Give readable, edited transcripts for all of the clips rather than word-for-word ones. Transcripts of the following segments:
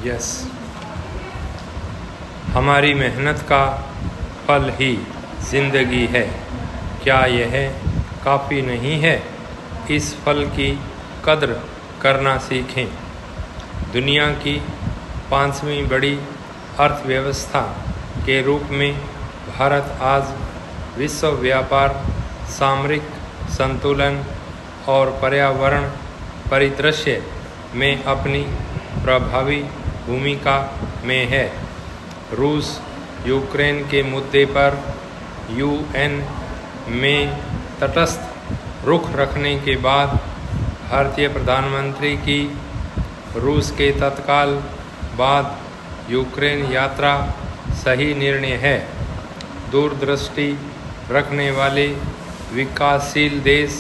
Yes, हमारी मेहनत का फल ही जिंदगी है। क्या यह काफ़ी नहीं है? इस फल की कद्र करना सीखें। दुनिया की 5वीं बड़ी अर्थव्यवस्था के रूप में भारत आज विश्व व्यापार, सामरिक संतुलन और पर्यावरण परिदृश्य में अपनी प्रभावी भूमिका में है। रूस यूक्रेन के मुद्दे पर यूएन में तटस्थ रुख रखने के बाद भारतीय प्रधानमंत्री की रूस के तत्काल बाद यूक्रेन यात्रा सही निर्णय है। दूरदृष्टि रखने वाले विकासशील देश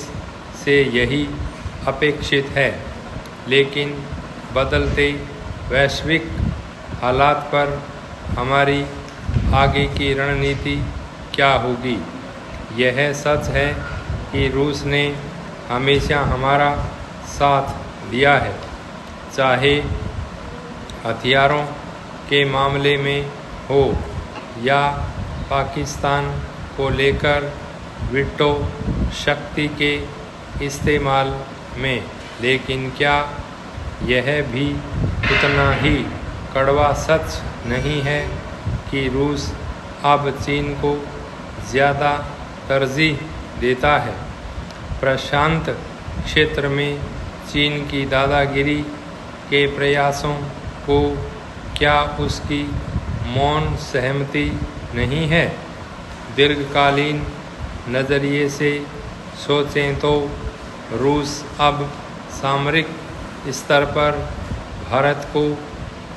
से यही अपेक्षित है, लेकिन बदलते वैश्विक हालात पर हमारी आगे की रणनीति क्या होगी? यह सच है कि रूस ने हमेशा हमारा साथ दिया है, चाहे हथियारों के मामले में हो या पाकिस्तान को लेकर वीटो शक्ति के इस्तेमाल में। लेकिन क्या यह भी उतना ही कड़वा सच नहीं है कि रूस अब चीन को ज़्यादा तरजीह देता है? प्रशांत क्षेत्र में चीन की दादागिरी के प्रयासों को क्या उसकी मौन सहमति नहीं है? दीर्घकालीन नज़रिए से सोचें तो रूस अब सामरिक स्तर पर भारत को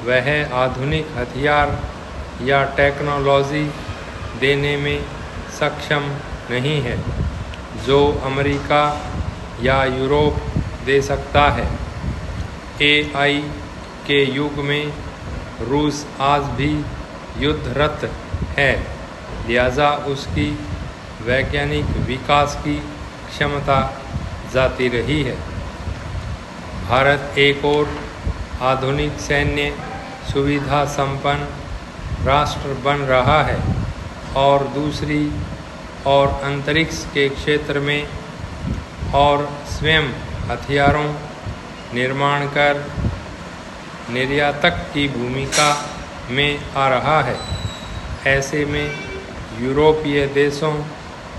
वह आधुनिक हथियार या टेक्नोलॉजी देने में सक्षम नहीं है जो अमेरिका या यूरोप दे सकता है। एआई के युग में रूस आज भी युद्धरत है, लिहाजा उसकी वैज्ञानिक विकास की क्षमता जाती रही है। भारत एक और आधुनिक सैन्य सुविधा संपन्न राष्ट्र बन रहा है और दूसरी और अंतरिक्ष के क्षेत्र में और स्वयं हथियारों निर्माण कर निर्यातक की भूमिका में आ रहा है। ऐसे में यूरोपीय देशों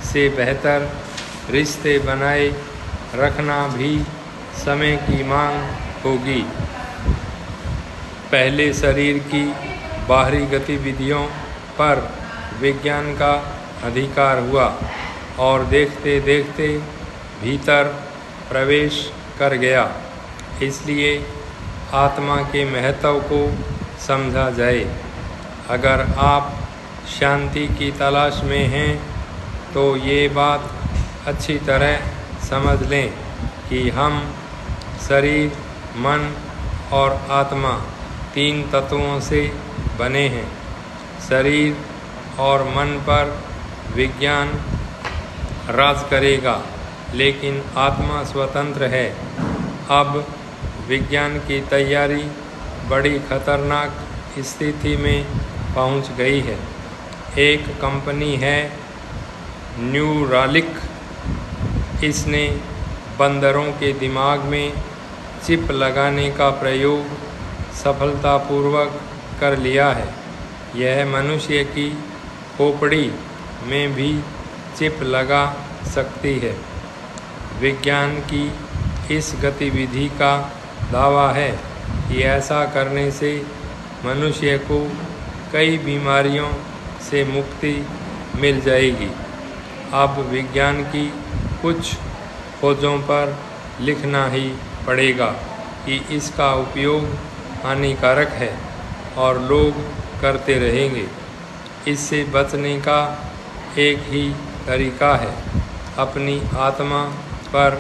से बेहतर रिश्ते बनाए रखना भी समय की मांग होगी। पहले शरीर की बाहरी गतिविधियों पर विज्ञान का अधिकार हुआ और देखते देखते भीतर प्रवेश कर गया। इसलिए आत्मा के महत्व को समझा जाए। अगर आप शांति की तलाश में हैं तो ये बात अच्छी तरह समझ लें कि हम शरीर, मन और आत्मा 3 तत्वों से बने हैं। शरीर और मन पर विज्ञान राज करेगा, लेकिन आत्मा स्वतंत्र है। अब विज्ञान की तैयारी बड़ी खतरनाक स्थिति में पहुंच गई है। एक कंपनी है न्यूरालिंक, इसने बंदरों के दिमाग में चिप लगाने का प्रयोग सफलतापूर्वक कर लिया है। यह मनुष्य की खोपड़ी में भी चिप लगा सकती है। विज्ञान की इस गतिविधि का दावा है कि ऐसा करने से मनुष्य को कई बीमारियों से मुक्ति मिल जाएगी। अब विज्ञान की कुछ खोजों पर लिखना ही पड़ेगा कि इसका उपयोग हानिकारक है और लोग करते रहेंगे। इससे बचने का एक ही तरीका है, अपनी आत्मा पर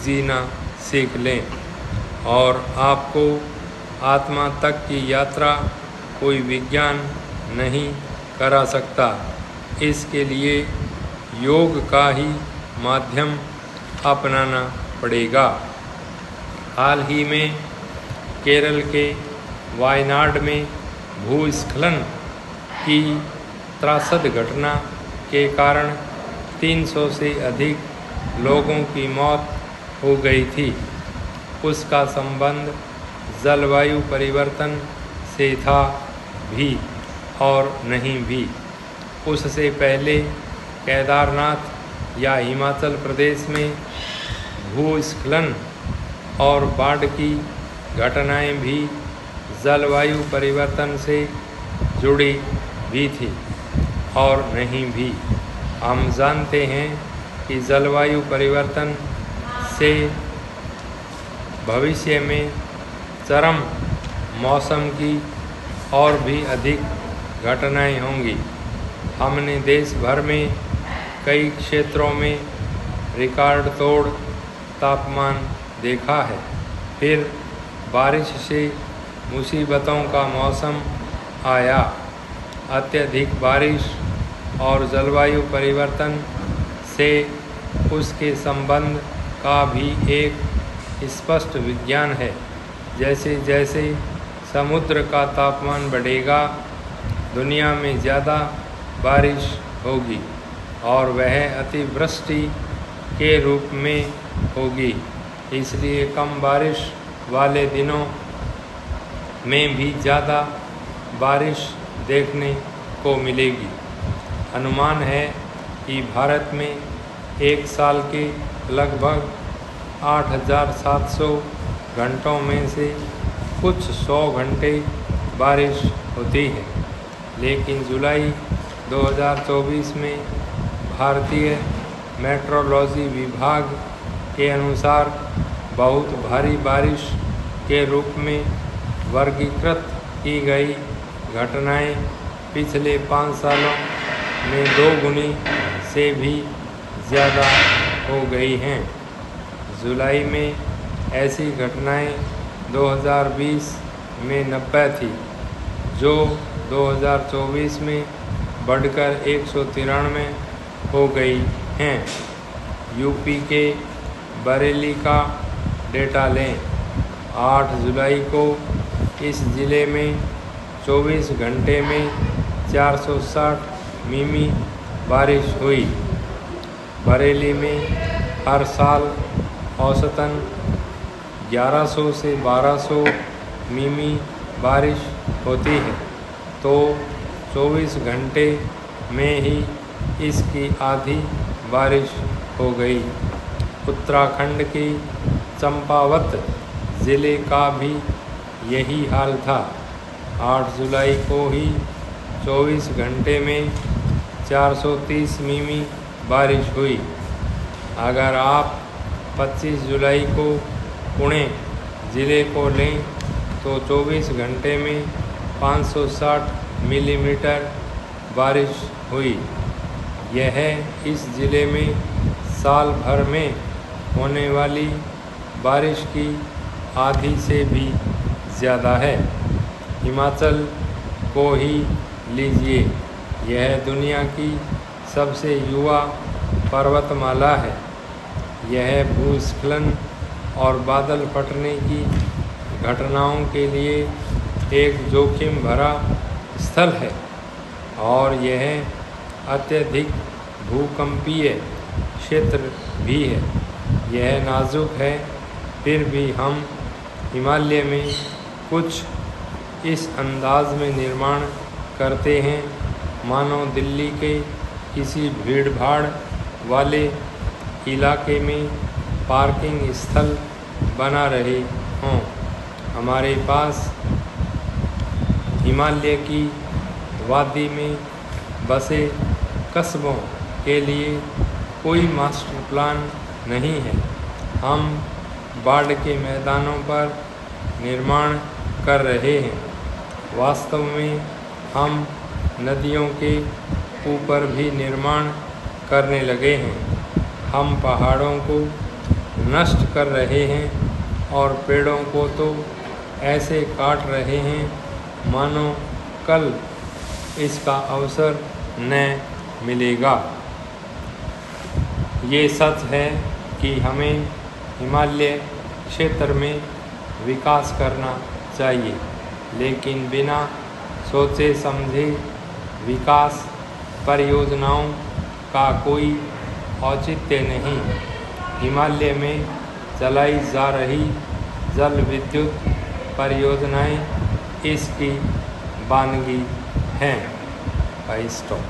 जीना सीख लें। और आपको आत्मा तक की यात्रा कोई विज्ञान नहीं करा सकता। इसके लिए योग का ही माध्यम अपनाना पड़ेगा। हाल ही में केरल के वायनाड में भूस्खलन की त्रासद घटना के कारण 300 से अधिक लोगों की मौत हो गई थी। उसका संबंध जलवायु परिवर्तन से था भी और नहीं भी। उससे पहले केदारनाथ या हिमाचल प्रदेश में भूस्खलन और बाढ़ की घटनाएं भी जलवायु परिवर्तन से जुड़ी भी थी और नहीं भी। हम जानते हैं कि जलवायु परिवर्तन से भविष्य में चरम मौसम की और भी अधिक घटनाएं होंगी। हमने देश भर में कई क्षेत्रों में रिकॉर्ड तोड़ तापमान देखा है। फिर बारिश से मुसीबतों का मौसम आया। अत्यधिक बारिश और जलवायु परिवर्तन से उसके संबंध का भी एक स्पष्ट विज्ञान है। जैसे जैसे समुद्र का तापमान बढ़ेगा, दुनिया में ज़्यादा बारिश होगी और वह अतिवृष्टि के रूप में होगी। इसलिए कम बारिश वाले दिनों में भी ज़्यादा बारिश देखने को मिलेगी। अनुमान है कि भारत में एक साल के लगभग 8,700 घंटों में से कुछ 100 घंटे बारिश होती है। लेकिन जुलाई 2024 में भारतीय मेट्रोलॉजी विभाग के अनुसार बहुत भारी बारिश के रूप में वर्गीकृत की गई घटनाएं पिछले 5 सालों में 2 गुनी से भी ज़्यादा हो गई हैं। जुलाई में ऐसी घटनाएं 2020 में 90 थी, जो 2024 में बढ़कर 193 हो गई हैं। यूपी के बरेली का डेटा लें। 8 जुलाई को इस ज़िले में 24 घंटे में 460 मिमी बारिश हुई। बरेली में हर साल औसतन 1100 से 1200 मिमी बारिश होती है, तो 24 घंटे में ही इसकी आधी बारिश हो गई। उत्तराखंड के चंपावत ज़िले का भी यही हाल था। 8 जुलाई को ही 24 घंटे में 430 मिमी बारिश हुई। अगर आप 25 जुलाई को पुणे ज़िले को लें तो 24 घंटे में 560 मिलीमीटर बारिश हुई। यह इस ज़िले में साल भर में होने वाली बारिश की आधी से भी ज़्यादा है। हिमाचल को ही लीजिए, यह दुनिया की सबसे युवा पर्वतमाला है। यह भूस्खलन और बादल फटने की घटनाओं के लिए एक जोखिम भरा स्थल है और यह अत्यधिक भूकंपीय क्षेत्र भी है। यह नाजुक है, फिर भी हम हिमालय में कुछ इस अंदाज में निर्माण करते हैं मानो दिल्ली के किसी भीड़-भाड़ वाले इलाके में पार्किंग स्थल बना रहे हों। हमारे पास हिमालय की वादी में बसे कस्बों के लिए कोई मास्टर प्लान नहीं है। हम बाढ़ के मैदानों पर निर्माण कर रहे हैं। वास्तव में हम नदियों के ऊपर भी निर्माण करने लगे हैं। हम पहाड़ों को नष्ट कर रहे हैं और पेड़ों को तो ऐसे काट रहे हैं मानो कल इसका अवसर न मिलेगा। ये सच है कि हमें हिमालय क्षेत्र में विकास करना चाहिए, लेकिन बिना सोचे समझे विकास परियोजनाओं का कोई औचित्य नहीं। हिमालय में चलाई जा रही जल विद्युत परियोजनाएं इसकी बानगी हैं। स्टॉप।